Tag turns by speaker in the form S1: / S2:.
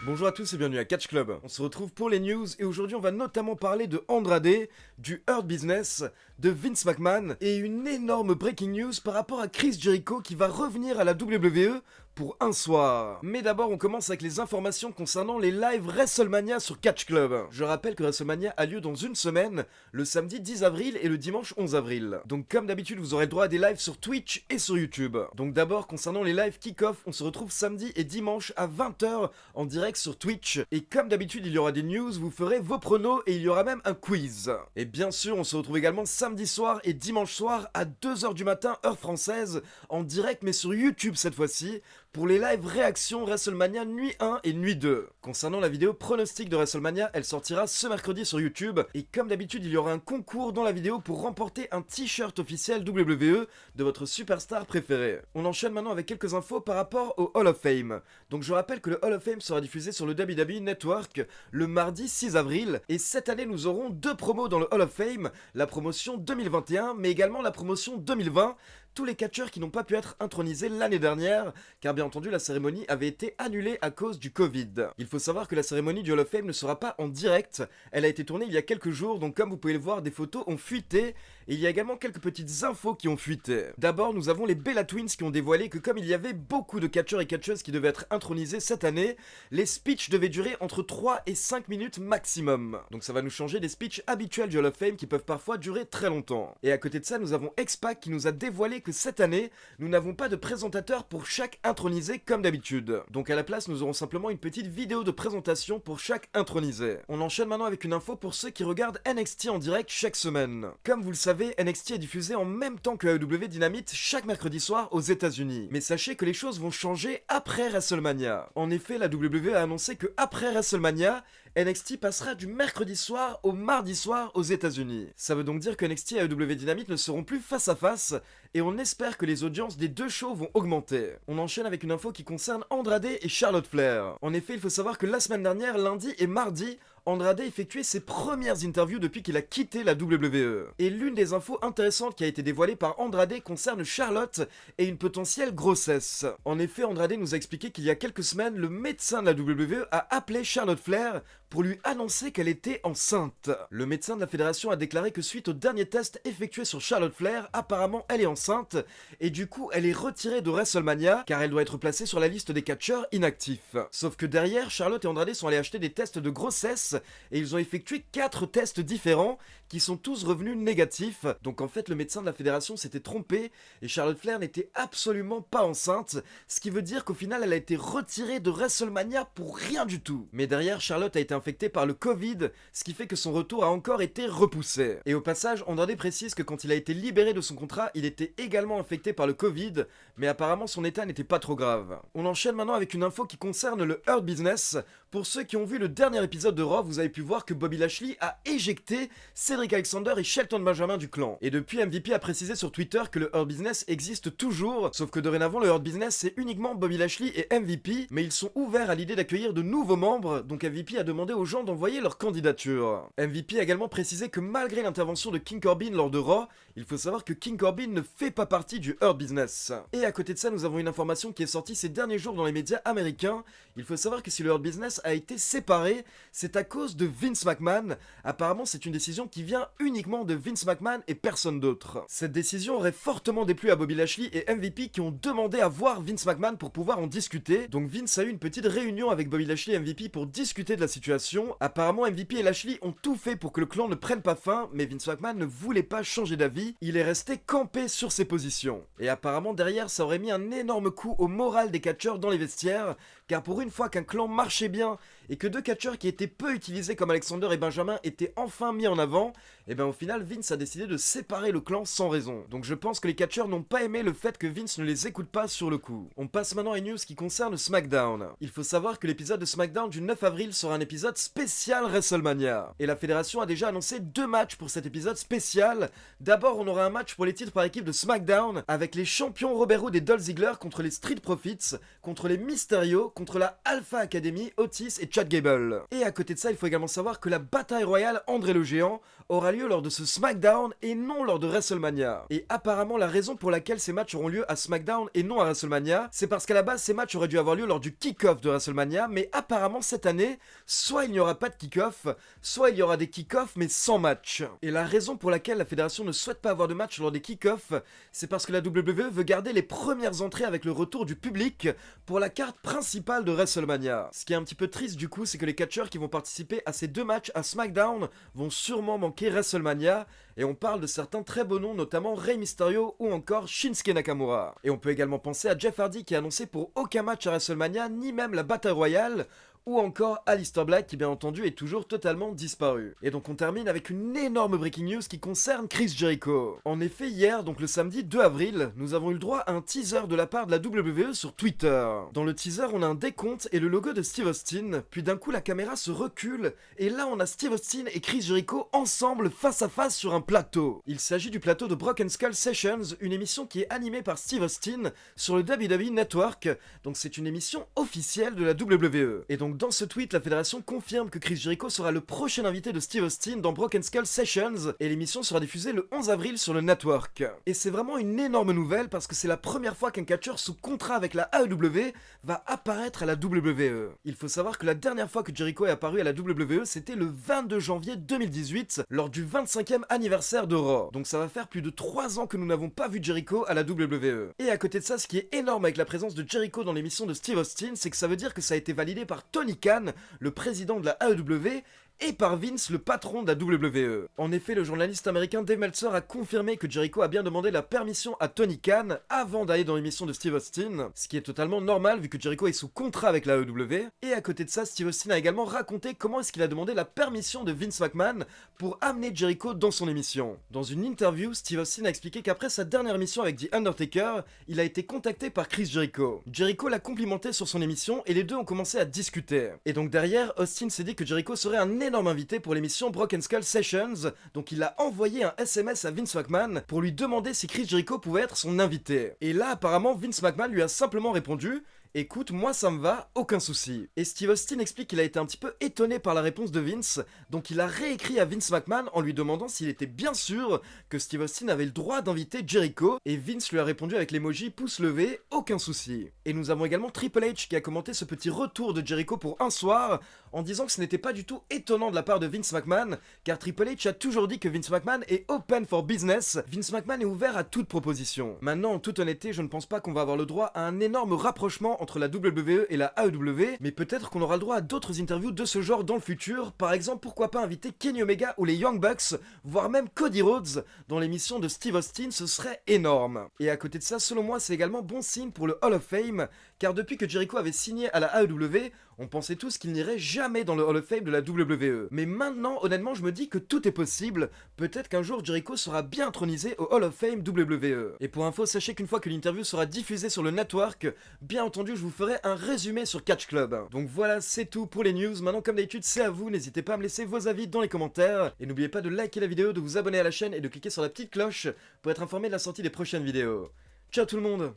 S1: Bonjour à tous et bienvenue à Catch Club. On se retrouve pour les news et aujourd'hui on va notamment parler de Andrade, du Hurt Business, de Vince McMahon et une énorme breaking news par rapport à Chris Jericho qui va revenir à la WWE pour un soir. Mais d'abord on commence avec les informations concernant les lives WrestleMania sur Catch Club. Je rappelle que WrestleMania a lieu dans une semaine, le samedi 10 avril et le dimanche 11 avril. Donc comme d'habitude vous aurez le droit à des lives sur Twitch et sur YouTube. Donc d'abord concernant les lives kick-off, on se retrouve samedi et dimanche à 20h en direct sur Twitch. Et comme d'habitude il y aura des news, vous ferez vos pronos et il y aura même un quiz. Et bien sûr on se retrouve également samedi soir et dimanche soir à 2h du matin heure française en direct mais sur YouTube cette fois-ci pour les lives réactions WrestleMania nuit 1 et nuit 2. Concernant la vidéo pronostic de WrestleMania, elle sortira ce mercredi sur YouTube et comme d'habitude il y aura un concours dans la vidéo pour remporter un t-shirt officiel WWE de votre superstar préféré. On enchaîne maintenant avec quelques infos par rapport au Hall of Fame. Donc je rappelle que le Hall of Fame sera diffusé sur le WWE Network le mardi 6 avril et cette année nous aurons deux promos dans le Hall of Fame, la promotion 2021 mais également la promotion 2020. Tous les catcheurs qui n'ont pas pu être intronisés l'année dernière, car bien entendu la cérémonie avait été annulée à cause du Covid. Il faut savoir que la cérémonie du Hall of Fame ne sera pas en direct, elle a été tournée il y a quelques jours, donc comme vous pouvez le voir, des photos ont fuité, et il y a également quelques petites infos qui ont fuité. D'abord, nous avons les Bella Twins qui ont dévoilé que comme il y avait beaucoup de catcheurs et catcheuses qui devaient être intronisés cette année, les speeches devaient durer entre 3 et 5 minutes maximum. Donc ça va nous changer des speeches habituels du Hall of Fame qui peuvent parfois durer très longtemps. Et à côté de ça, nous avons X-Pac qui nous a dévoilé que cette année, nous n'avons pas de présentateur pour chaque intronisé comme d'habitude. Donc à la place, nous aurons simplement une petite vidéo de présentation pour chaque intronisé. On enchaîne maintenant avec une info pour ceux qui regardent NXT en direct chaque semaine. Comme vous le savez, NXT est diffusé en même temps que AEW Dynamite chaque mercredi soir aux États-Unis. Mais sachez que les choses vont changer après WrestleMania. En effet, la WWE a annoncé que après WrestleMania, NXT passera du mercredi soir au mardi soir aux États-Unis. Ça veut donc dire que NXT et AEW Dynamite ne seront plus face à face et on espère que les audiences des deux shows vont augmenter. On enchaîne avec une info qui concerne Andrade et Charlotte Flair. En effet, il faut savoir que la semaine dernière, lundi et mardi, Andrade effectuait ses premières interviews depuis qu'il a quitté la WWE. Et l'une des infos intéressantes qui a été dévoilée par Andrade concerne Charlotte et une potentielle grossesse. En effet, Andrade nous a expliqué qu'il y a quelques semaines, le médecin de la WWE a appelé Charlotte Flair pour lui annoncer qu'elle était enceinte. Le médecin de la fédération a déclaré que suite au dernier test effectué sur Charlotte Flair, apparemment elle est enceinte et du coup elle est retirée de WrestleMania car elle doit être placée sur la liste des catcheurs inactifs. Sauf que derrière, Charlotte et Andrade sont allés acheter des tests de grossesse et ils ont effectué 4 tests différents qui sont tous revenus négatifs. Donc en fait le médecin de la fédération s'était trompé et Charlotte Flair n'était absolument pas enceinte, ce qui veut dire qu'au final elle a été retirée de WrestleMania pour rien du tout. Mais derrière, Charlotte a été infectée par le Covid, ce qui fait que son retour a encore été repoussé. Et au passage, Andrade précise que quand il a été libéré de son contrat, il était également infecté par le Covid, mais apparemment son état n'était pas trop grave. On enchaîne maintenant avec une info qui concerne le Hurt Business. Pour ceux qui ont vu le dernier épisode de Raw, vous avez pu voir que Bobby Lashley a éjecté Cedric Alexander et Shelton Benjamin du clan. Et depuis, MVP a précisé sur Twitter que le Hurt Business existe toujours, sauf que dorénavant le Hurt Business c'est uniquement Bobby Lashley et MVP, mais ils sont ouverts à l'idée d'accueillir de nouveaux membres, donc MVP a demandé aux gens d'envoyer leur candidature. MVP a également précisé que malgré l'intervention de King Corbin lors de Raw, il faut savoir que King Corbin ne fait pas partie du Hurt Business. Et à côté de ça, nous avons une information qui est sortie ces derniers jours dans les médias américains. Il faut savoir que si le Hurt Business a été séparé, c'est à cause de Vince McMahon. Apparemment, c'est une décision qui vient uniquement de Vince McMahon et personne d'autre. Cette décision aurait fortement déplu à Bobby Lashley et MVP qui ont demandé à voir Vince McMahon pour pouvoir en discuter. Donc Vince a eu une petite réunion avec Bobby Lashley et MVP pour discuter de la situation. Apparemment, MVP et Lashley ont tout fait pour que le clan ne prenne pas fin, mais Vince McMahon ne voulait pas changer d'avis. Il est resté campé sur ses positions. Et apparemment, derrière, ça aurait mis un énorme coup au moral des catcheurs dans les vestiaires, car pour une fois qu'un clan marchait bien et que deux catcheurs qui étaient peu utilisés comme Alexander et Benjamin étaient enfin mis en avant, et bien au final Vince a décidé de séparer le clan sans raison. Donc je pense que les catcheurs n'ont pas aimé le fait que Vince ne les écoute pas sur le coup. On passe maintenant à une news qui concerne SmackDown. Il faut savoir que l'épisode de SmackDown du 9 avril sera un épisode spécial WrestleMania. Et la fédération a déjà annoncé 2 matchs pour cet épisode spécial. D'abord on aura un match pour les titres par équipe de SmackDown avec les champions Robert Roode et Dolph Ziggler contre les Street Profits, contre les Mysterio, contre la Alpha Academy, Otis et Chad Gable. Et à côté de ça, il faut également savoir que la bataille royale André le Géant aura lieu lors de ce SmackDown et non lors de WrestleMania. Et apparemment la raison pour laquelle ces matchs auront lieu à SmackDown et non à WrestleMania, c'est parce qu'à la base ces matchs auraient dû avoir lieu lors du kick-off de WrestleMania, mais apparemment cette année, soit il n'y aura pas de kick-off, soit il y aura des kick-offs mais sans match. Et la raison pour laquelle la fédération ne souhaite pas avoir de match lors des kick-offs, c'est parce que la WWE veut garder les premières entrées avec le retour du public pour la carte principale de WrestleMania. Ce qui est un petit peu triste du coup, c'est que les catcheurs qui vont participer à ces deux matchs à SmackDown vont sûrement manquer WrestleMania, et on parle de certains très beaux noms, notamment Rey Mysterio ou encore Shinsuke Nakamura. Et on peut également penser à Jeff Hardy qui a annoncé pour aucun match à WrestleMania, ni même la Battle Royale, ou encore Aleister Black qui bien entendu est toujours totalement disparu. Et donc on termine avec une énorme breaking news qui concerne Chris Jericho. En effet hier, donc le samedi 2 avril, nous avons eu le droit à un teaser de la part de la WWE sur Twitter. Dans le teaser on a un décompte et le logo de Steve Austin, puis d'un coup la caméra se recule et là on a Steve Austin et Chris Jericho ensemble face à face sur un plateau. Il s'agit du plateau de Broken Skull Sessions, une émission qui est animée par Steve Austin sur le WWE Network, donc c'est une émission officielle de la WWE. Et donc dans ce tweet, la fédération confirme que Chris Jericho sera le prochain invité de Steve Austin dans Broken Skull Sessions et l'émission sera diffusée le 11 avril sur le network. Et c'est vraiment une énorme nouvelle parce que c'est la première fois qu'un catcheur sous contrat avec la AEW va apparaître à la WWE. Il faut savoir que la dernière fois que Jericho est apparu à la WWE, c'était le 22 janvier 2018 lors du 25e anniversaire de Raw. Donc ça va faire plus de 3 ans que nous n'avons pas vu Jericho à la WWE. Et à côté de ça, ce qui est énorme avec la présence de Jericho dans l'émission de Steve Austin, c'est que ça veut dire que ça a été validé par Tony Khan, le président de la AEW, et par Vince, le patron de la WWE. En effet, le journaliste américain Dave Meltzer a confirmé que Jericho a bien demandé la permission à Tony Khan avant d'aller dans l'émission de Steve Austin, ce qui est totalement normal vu que Jericho est sous contrat avec la AEW. Et à côté de ça, Steve Austin a également raconté comment est-ce qu'il a demandé la permission de Vince McMahon pour amener Jericho dans son émission. Dans une interview, Steve Austin a expliqué qu'après sa dernière émission avec The Undertaker, il a été contacté par Chris Jericho. Jericho l'a complimenté sur son émission et les deux ont commencé à discuter. Et donc derrière, Austin s'est dit que Jericho serait un énorme invité pour l'émission Broken Skull Sessions, donc il a envoyé un SMS à Vince McMahon pour lui demander si Chris Jericho pouvait être son invité. Et là apparemment Vince McMahon lui a simplement répondu: écoute, moi ça me va, aucun souci. Et Steve Austin explique qu'il a été un petit peu étonné par la réponse de Vince, donc il a réécrit à Vince McMahon en lui demandant s'il était bien sûr que Steve Austin avait le droit d'inviter Jericho, et Vince lui a répondu avec l'emoji pouce levé, aucun souci. Et nous avons également Triple H qui a commenté ce petit retour de Jericho pour un soir, en disant que ce n'était pas du tout étonnant de la part de Vince McMahon, car Triple H a toujours dit que Vince McMahon est open for business, Vince McMahon est ouvert à toute proposition. Maintenant, en toute honnêteté, je ne pense pas qu'on va avoir le droit à un énorme rapprochement entre la WWE et la AEW, mais peut-être qu'on aura le droit à d'autres interviews de ce genre dans le futur. Par exemple, pourquoi pas inviter Kenny Omega ou les Young Bucks, voire même Cody Rhodes dans l'émission de Steve Austin, ce serait énorme. Et à côté de ça, selon moi, c'est également bon signe pour le Hall of Fame, car depuis que Jericho avait signé à la AEW, on pensait tous qu'il n'irait jamais dans le Hall of Fame de la WWE. Mais maintenant, honnêtement, je me dis que tout est possible. Peut-être qu'un jour, Jericho sera bien intronisé au Hall of Fame WWE. Et pour info, sachez qu'une fois que l'interview sera diffusée sur le network, bien entendu, je vous ferai un résumé sur Catch Club. Donc voilà, c'est tout pour les news. Maintenant, comme d'habitude, c'est à vous. N'hésitez pas à me laisser vos avis dans les commentaires. Et n'oubliez pas de liker la vidéo, de vous abonner à la chaîne et de cliquer sur la petite cloche pour être informé de la sortie des prochaines vidéos. Ciao tout le monde!